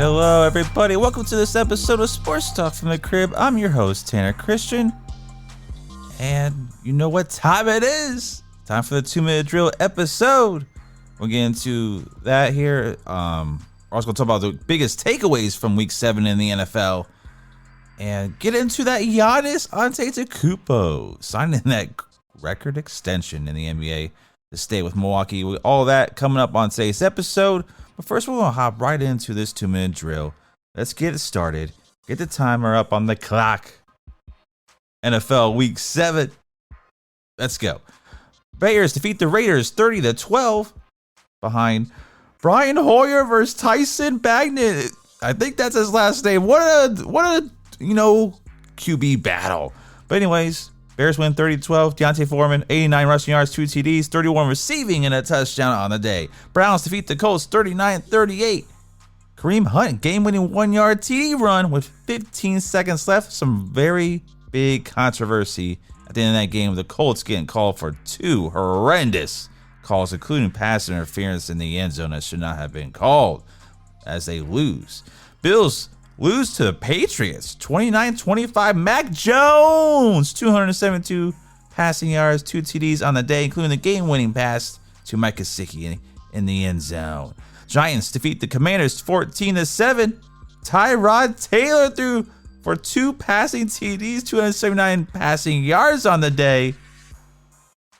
Hello, everybody. Welcome to this episode of Sports Talk from the Crib. I'm your host, Tanner Christian. And you know what time it is? Time for the 2-minute drill episode. We'll get into that here. We're also going to talk about the biggest takeaways from Week 7 in the NFL. And get into that Giannis Antetokounmpo signing that record extension in the NBA to stay with Milwaukee. All that coming up on today's episode. But first, we're going to hop right into this 2-minute drill. Let's get it started. Get the timer up on the clock. NFL Week 7. Let's go. Bears defeat the Raiders 30-12 behind Brian Hoyer versus Tyson Bagnet. I think that's his last name. What a QB battle. But anyways, Bears win 30-12. Deontay Foreman, 89 rushing yards, 2 TDs, 31 receiving, and a touchdown on the day. Browns defeat the Colts 39-38. Kareem Hunt, game-winning 1-yard TD run with 15 seconds left. Some very big controversy at the end of that game with the Colts getting called for 2 horrendous calls, including pass interference in the end zone that should not have been called, as they lose. Bills lose to the Patriots, 29-25. Mac Jones, 272 passing yards, 2 TDs on the day, including the game-winning pass to Mike Gesicki in the end zone. Giants defeat the Commanders 14-7. Tyrod Taylor threw for 2 passing TDs, 279 passing yards on the day.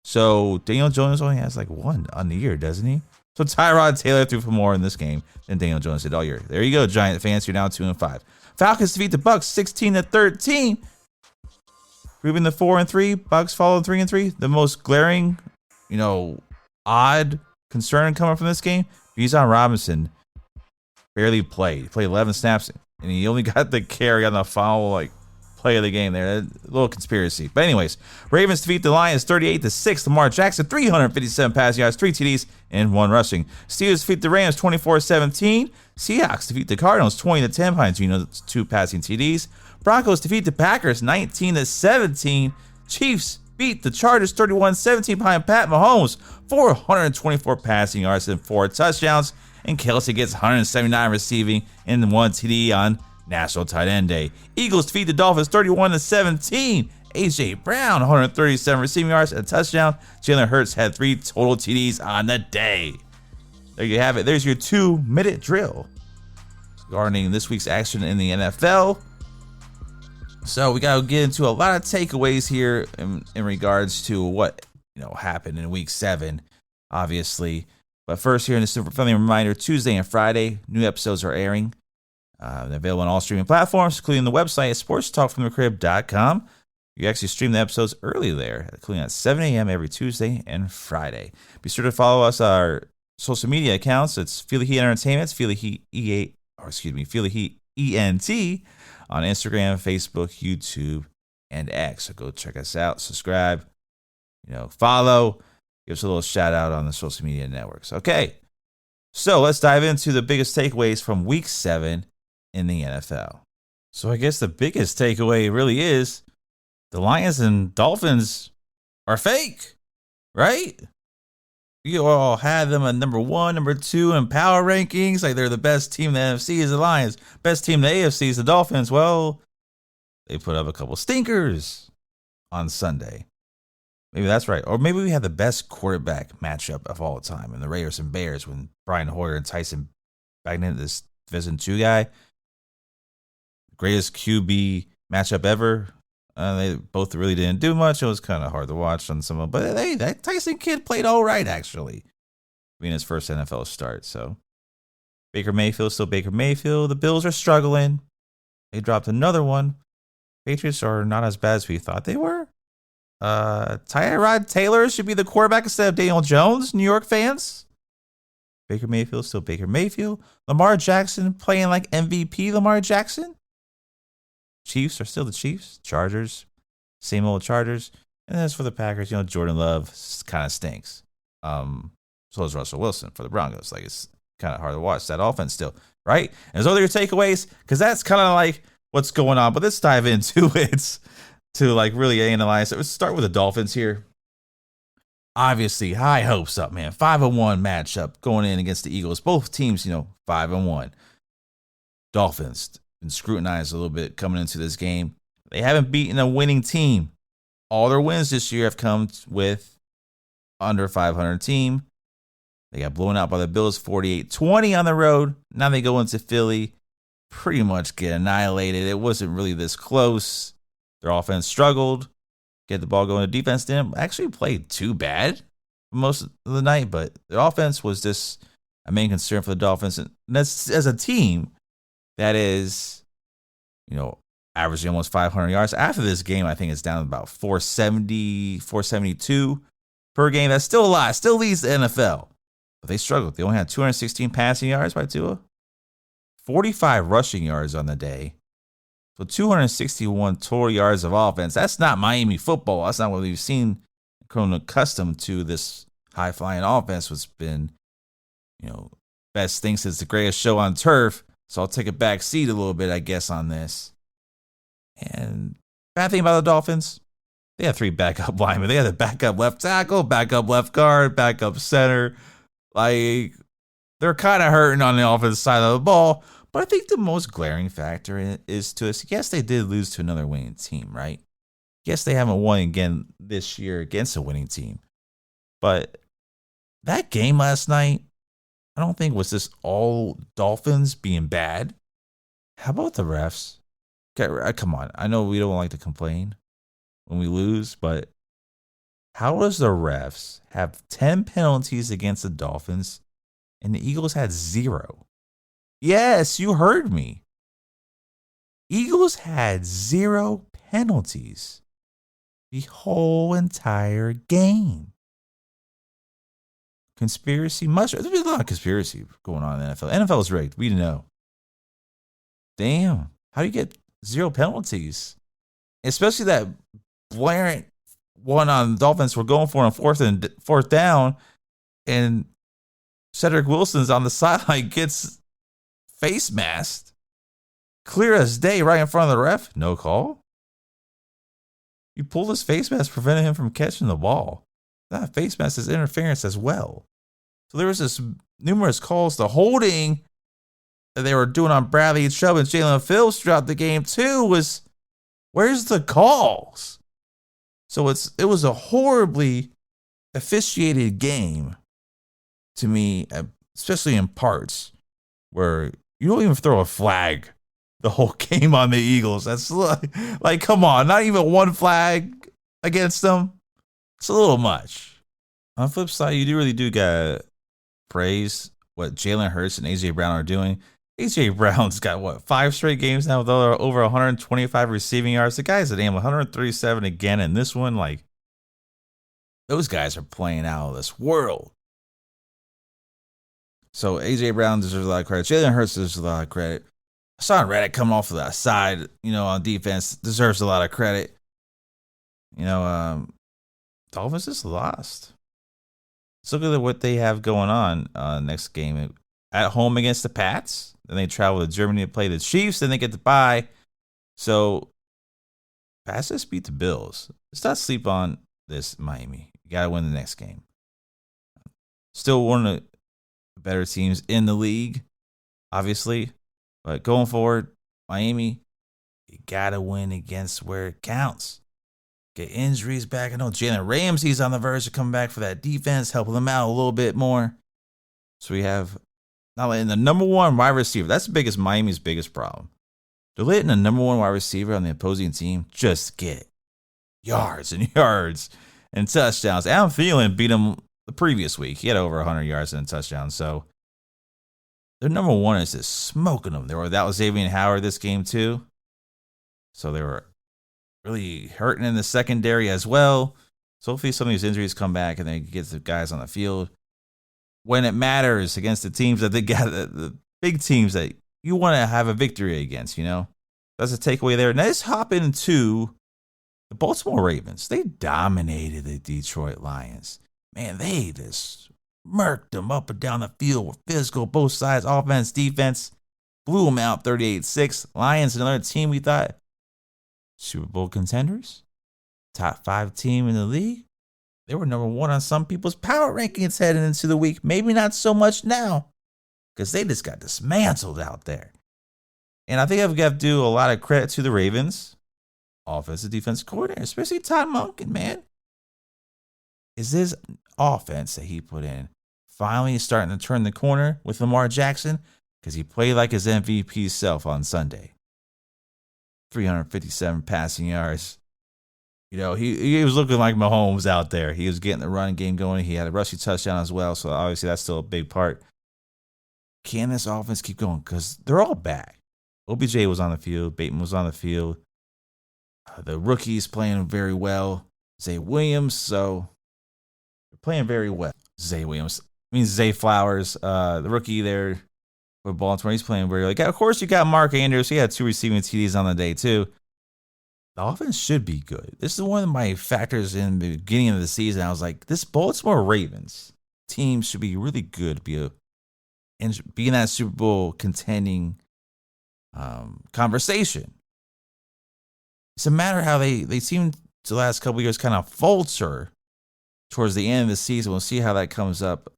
So Daniel Jones only has like 1 on the year, doesn't he? So Tyrod Taylor threw for more in this game than Daniel Jones did all year. There you go, Giant fans. You're now 2-5. Falcons defeat the Bucks 16-13. Proving the 4-3. Bucks follow 3-3. The most glaring, odd concern coming from this game. Bijan Robinson barely played. He played 11 snaps, and he only got the carry on the final play of the game there. A little conspiracy. But anyways, Ravens defeat the Lions 38-6. Lamar Jackson, 357 passing yards, 3 TDs, and 1 rushing. Steelers defeat the Rams 24-17. Seahawks defeat the Cardinals 20-10 behind 2 passing TDs. Broncos defeat the Packers 19-17. Chiefs beat the Chargers 31-17 behind Pat Mahomes, 424 passing yards and 4 touchdowns. And Kelsey gets 179 receiving and 1 TD on National Tight End Day. Eagles defeat the Dolphins 31-17. AJ Brown, 137 receiving yards and a touchdown. Jalen Hurts had 3 total TDs on the day. There you have it. There's your 2-minute drill regarding this week's action in the NFL. So we got to get into a lot of takeaways here in regards to what happened in Week 7, obviously. But first, here in a super friendly reminder, Tuesday and Friday, new episodes are airing. They're available on all streaming platforms, including the website at sportstalkfromthecrib.com. You actually stream the episodes early there, including at 7 a.m. every Tuesday and Friday. Be sure to follow us on our social media accounts. It's Feel the Heat Entertainment, Feel the Heat Feel the Heat ENT on Instagram, Facebook, YouTube, and X. So go check us out, subscribe, follow, give us a little shout out on the social media networks. Okay, so let's dive into the biggest takeaways from Week 7 in the NFL. So I guess the biggest takeaway really is the Lions and Dolphins are fake, right? You all had them at number 1, number 2 in power rankings. Like they're the best team in the NFC is the Lions. Best team in the AFC is the Dolphins. Well, they put up a couple stinkers on Sunday. Maybe that's right. Or maybe we had the best quarterback matchup of all time in the Raiders and Bears when Brian Hoyer and Tyson Bagnet, this Division 2 guy. Greatest QB matchup ever. They both really didn't do much. It was kind of hard to watch on some of them. But hey, that Tyson kid played all right, actually. Being his first NFL start. So Baker Mayfield, still Baker Mayfield. The Bills are struggling. They dropped another one. Patriots are not as bad as we thought they were. Tyrod Taylor should be the quarterback instead of Daniel Jones, New York fans. Baker Mayfield, still Baker Mayfield. Lamar Jackson playing like MVP Lamar Jackson. Chiefs are still the Chiefs. Chargers, same old Chargers. And as for the Packers, Jordan Love kind of stinks. So is Russell Wilson for the Broncos. Like it's kind of hard to watch that offense still, right? And those are your takeaways because that's kind of like what's going on. But let's dive into it to really analyze it. Let's start with the Dolphins here. Obviously, high hopes up, man. 5-1 matchup going in against the Eagles. Both teams, 5-1. Dolphins been scrutinized a little bit coming into this game. They haven't beaten a winning team. All their wins this year have come with under 500 team. They got blown out by the Bills 48-20 on the road. Now they go into Philly, pretty much get annihilated. It wasn't really this close. Their offense struggled. Get the ball going. The defense didn't actually play too bad most of the night, but the offense was just a main concern for the Dolphins. And that's as a team that is, averaging almost 500 yards. After this game, I think it's down to about 470, 472 per game. That's still a lot. Still leads the NFL. But they struggled. They only had 216 passing yards by Tua, 45 rushing yards on the day. So 261 total yards of offense. That's not Miami football. That's not what we've seen. Grown accustomed to this high-flying offense, what's been, best thing since the greatest show on turf. So I'll take a back seat a little bit, I guess, on this. And bad thing about the Dolphins, they have 3 backup linemen. They have the backup left tackle, backup left guard, backup center. Like, they're kind of hurting on the offensive side of the ball. But I think the most glaring factor is to us, yes, they did lose to another winning team, right? Yes, they haven't won again this year against a winning team. But that game last night, I don't think was just all Dolphins being bad. How about the refs? Okay, come on. I know we don't like to complain when we lose, but how does the refs have 10 penalties against the Dolphins and the Eagles had 0? Yes, you heard me. Eagles had 0 penalties the whole entire game. Conspiracy mushroom. There's a lot of conspiracy going on in the NFL. NFL is rigged. We know. Damn. How do you get 0 penalties? Especially that blatant one on the Dolphins were going for on fourth down, and Cedric Wilson's on the sideline gets face masked. Clear as day right in front of the ref. No call. You pulled his face mask, preventing him from catching the ball. That face mask is interference as well. So there was this numerous calls to holding that they were doing on Bradley Chubb and Jalen Phillips throughout the game too. Where's the calls? So it was a horribly officiated game to me, especially in parts where you don't even throw a flag the whole game on the Eagles. That's like come on, not even one flag against them. It's a little much. On the flip side, you really do gotta praise what Jalen Hurts and AJ Brown are doing. AJ Brown's got 5 straight games now with over 125 receiving yards. The guy's at 137 again, and this one, like, those guys are playing out of this world. So AJ Brown deserves a lot of credit. Jalen Hurts deserves a lot of credit. Hassan Reddick coming off of that side, on defense deserves a lot of credit. Dolphins just lost. Let's look at what they have going on next game. At home against the Pats. Then they travel to Germany to play the Chiefs. Then they get to bye. So, Pats just beat the Bills. Let's not sleep on this, Miami. You got to win the next game. Still one of the better teams in the league, obviously. But going forward, Miami, you got to win against where it counts. Get injuries back. I know Jalen Ramsey's on the verge of coming back for that defense, helping them out a little bit more. So we have not letting the number 1 wide receiver. That's Miami's biggest problem. They're letting the number 1 wide receiver on the opposing team just get yards and yards and touchdowns. Adam Thielen beat him the previous week. He had over 100 yards and a touchdown. So their number 1 is just smoking them. They were without Xavier Howard this game too. So they were really hurting in the secondary as well. So hopefully some of these injuries come back and they get the guys on the field when it matters against the teams that they got, the big teams that you want to have a victory against, That's a takeaway there. Now let's hop into the Baltimore Ravens. They dominated the Detroit Lions. Man, they just murked them up and down the field with physical, both sides, offense, defense. Blew them out 38-6. Lions, another team we thought Super Bowl contenders, top 5 team in the league. They were number 1 on some people's power rankings heading into the week. Maybe not so much now because they just got dismantled out there. And I think I've got to do a lot of credit to the Ravens, offensive defense coordinator, especially Todd Monken, man. Is this offense that he put in finally starting to turn the corner with Lamar Jackson? Because he played like his MVP self on Sunday. 357 passing yards. You know, he was looking like Mahomes out there. He was getting the run game going. He had a rushing touchdown as well, so obviously that's still a big part. Can this offense keep going? Because they're all back. OBJ was on the field. Bateman was on the field. The rookies playing very well. Zay Williams, so they're playing very well. Zay Williams. I mean, Zay Flowers, the rookie there for Baltimore, he's playing very well. Of course, you got Mark Andrews. He had 2 receiving TDs on the day, too. The offense should be good. This is one of my factors in the beginning of the season. I was like, this Baltimore Ravens team should be really good, be in that Super Bowl contending conversation. It's a matter how they seem to the last couple of years kind of falter towards the end of the season. We'll see how that comes up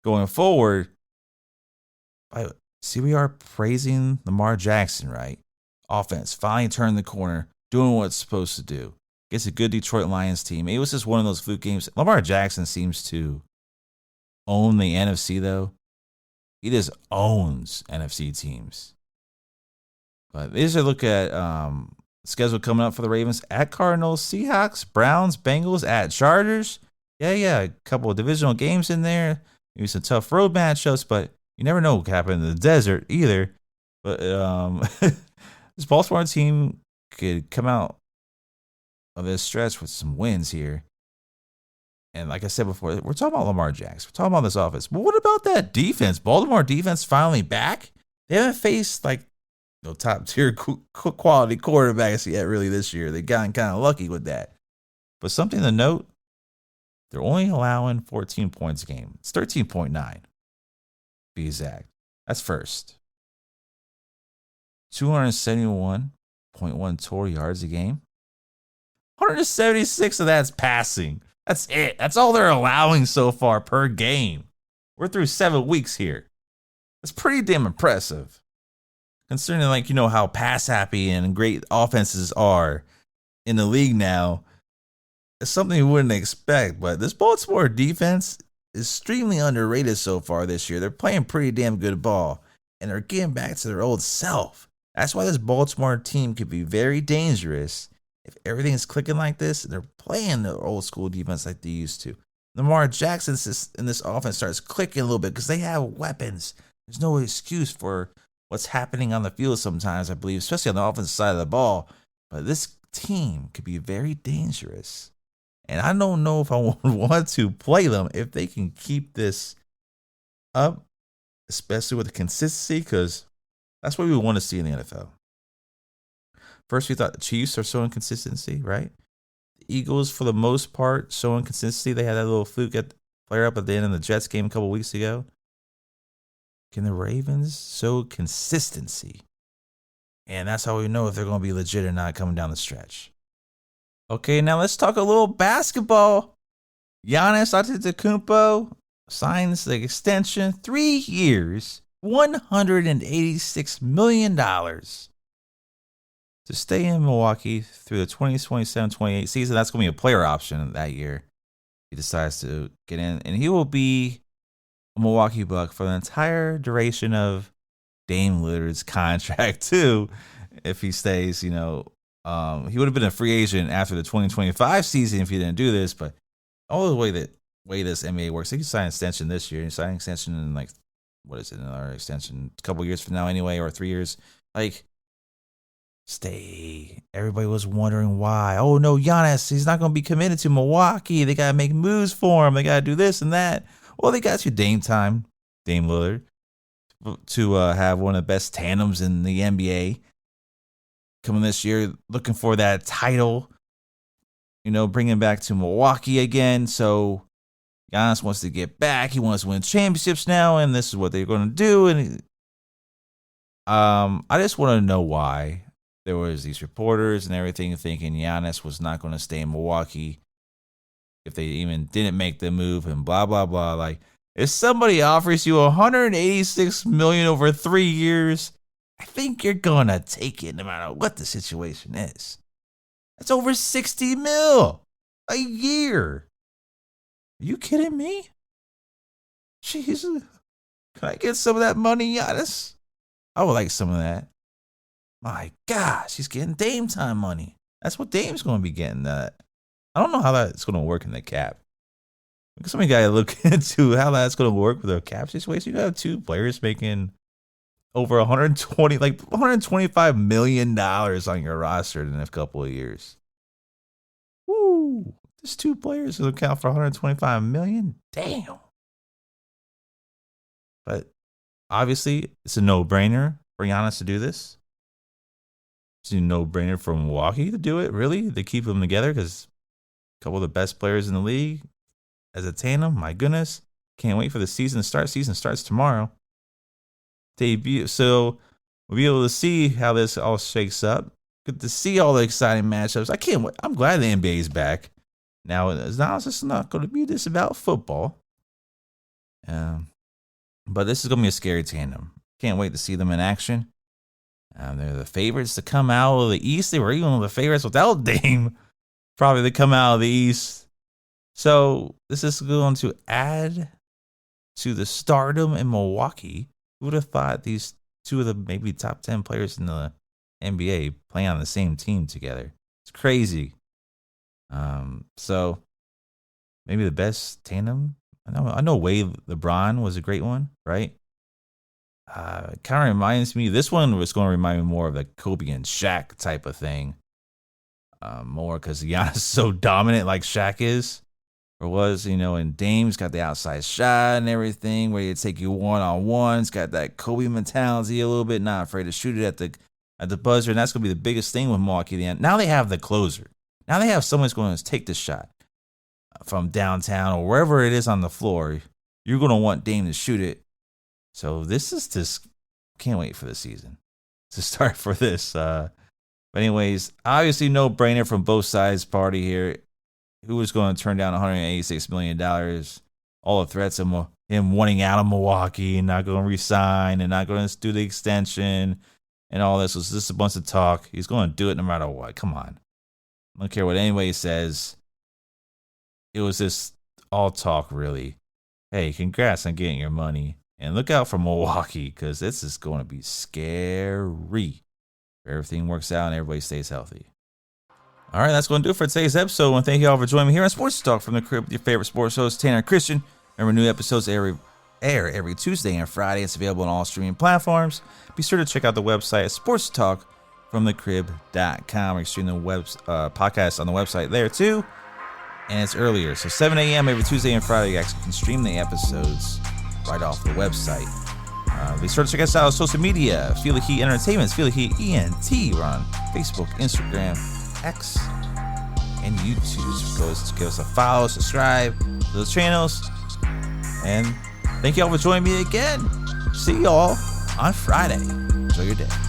going forward. See, we are praising Lamar Jackson, right? Offense finally turned the corner, doing what it's supposed to do. Against a good Detroit Lions team. It was just one of those fluke games. Lamar Jackson seems to own the NFC, though. He just owns NFC teams. But these are look at schedule coming up for the Ravens at Cardinals, Seahawks, Browns, Bengals, at Chargers. Yeah, a couple of divisional games in there. Maybe some tough road matchups, but you never know what can happen in the desert either. But this Baltimore team could come out of this stretch with some wins here. And like I said before, we're talking about Lamar Jackson. We're talking about this offense. But what about that defense? Baltimore defense finally back? They haven't faced top tier quality quarterbacks yet really this year. They've gotten kind of lucky with that. But something to note, they're only allowing 14 points a game. It's 13.9 to be exact. That's first. 271.1 total yards a game. 176 of that's passing. That's it. That's all they're allowing so far per game. We're through 7 weeks here. That's pretty damn impressive. Considering, how pass happy and great offenses are in the league now, it's something you wouldn't expect. But this Baltimore defense is extremely underrated so far this year. They're playing pretty damn good ball, and they're getting back to their old self. That's why this Baltimore team could be very dangerous if everything's clicking like this. They're playing the old school defense like they used to. Lamar Jackson in this offense starts clicking a little bit because they have weapons. There's no excuse for what's happening on the field sometimes, I believe, especially on the offensive side of the ball. But this team could be very dangerous. And I don't know if I want to play them if they can keep this up, especially with the consistency, because that's what we want to see in the NFL. First, we thought the Chiefs are showing consistency, right? The Eagles, for the most part, showing consistency. They had that little fluke flare up at the end of the Jets game a couple weeks ago. Can the Ravens show consistency? And that's how we know if they're going to be legit or not coming down the stretch. Okay, now let's talk a little basketball. Giannis Antetokounmpo signs the extension, 3 years, $186 million to stay in Milwaukee through the 2027-28 season. That's going to be a player option that year. He decides to get in, and he will be a Milwaukee Buck for the entire duration of Dame Lillard's contract too. If he stays, he would have been a free agent after the 2025 season if he didn't do this. But all the way this NBA works, he can sign an extension this year. He signed an extension in another extension a couple years from now anyway, or 3 years. Stay. Everybody was wondering why. Oh no, Giannis, he's not going to be committed to Milwaukee. They got to make moves for him. They got to do this and that. Well, they got you Dame Lillard, to have one of the best tandems in the NBA coming this year, looking for that title, bringing back to Milwaukee again. So Giannis wants to get back. He wants to win championships now, and this is what they're going to do. And I just want to know why there was these reporters and everything thinking Giannis was not going to stay in Milwaukee if they even didn't make the move and blah, blah, blah. If somebody offers you $186 million over 3 years I think you're gonna take it no matter what the situation is. That's over 60 mil a year. Are you kidding me? Jeez. Can I get some of that money, Giannis? I would like some of that. My gosh, he's getting Dame time money. That's what Dame's going to be getting. I don't know how that's going to work in the cap. Somebody got to look into how that's going to work with a cap situation. You got two players making over $125 million on your roster in a couple of years. Woo! There's two players who account for $125 million. Damn. But obviously, it's a no-brainer for Giannis to do this. It's a no-brainer for Milwaukee to do it, really, to keep them together, because a couple of the best players in the league as a tandem. My goodness. Can't wait for the season to start. Season starts tomorrow. Debut. So we'll be able to see how this all shakes up. Good to see all the exciting matchups. I can't wait. I'm glad the NBA is back. Now it's not going to be this about football. But this is going to be a scary tandem. Can't wait to see them in action. They're the favorites to come out of the East. They were even one of the favorites without Dame. Probably to come out of the East. So this is going to add to the stardom in Milwaukee. Who would have thought these two of the maybe top 10 players in the NBA playing on the same team together? It's crazy. So maybe the best tandem. I know Wade LeBron was a great one, right? It kind of reminds me. This one was going to remind me more of the Kobe and Shaq type of thing. More because Giannis is so dominant like Shaq is. Or was, and Dame's got the outside shot and everything, where you take you one-on-one. It's got that Kobe mentality a little bit, not afraid to shoot it at the buzzer, and that's going to be the biggest thing with Milwaukee. Now they have the closer. Now they have someone who's going to take the shot from downtown or wherever it is on the floor. You're going to want Dame to shoot it. So this is just, can't wait for the season to start for this. But anyways, obviously no brainer from both sides party here. Who was going to turn down $186 million? All the threats of him wanting out of Milwaukee and not going to resign and not going to do the extension and all this was just a bunch of talk. He's going to do it no matter what. Come on. I don't care what anybody says. It was just all talk, really. Hey, congrats on getting your money. And look out for Milwaukee, because this is going to be scary. If everything works out and everybody stays healthy. All right, that's going to do it for today's episode. I want to thank you all for joining me here on Sports Talk from the Crib with your favorite sports host, Tanner Christian. Remember, new episodes air every Tuesday and Friday. It's available on all streaming platforms. Be sure to check out the website at sportstalkfromthecrib.com. We stream the podcast on the website there, too. And it's earlier, so 7 a.m. every Tuesday and Friday. You actually can stream the episodes right off the website. Be sure to check us out on social media. Feel the Heat Entertainment, Feel the Heat ENT. We're on Facebook, Instagram, X, and YouTube. Go give us a follow, subscribe to those channels. And thank you all for joining me again. See you all on Friday. Enjoy your day.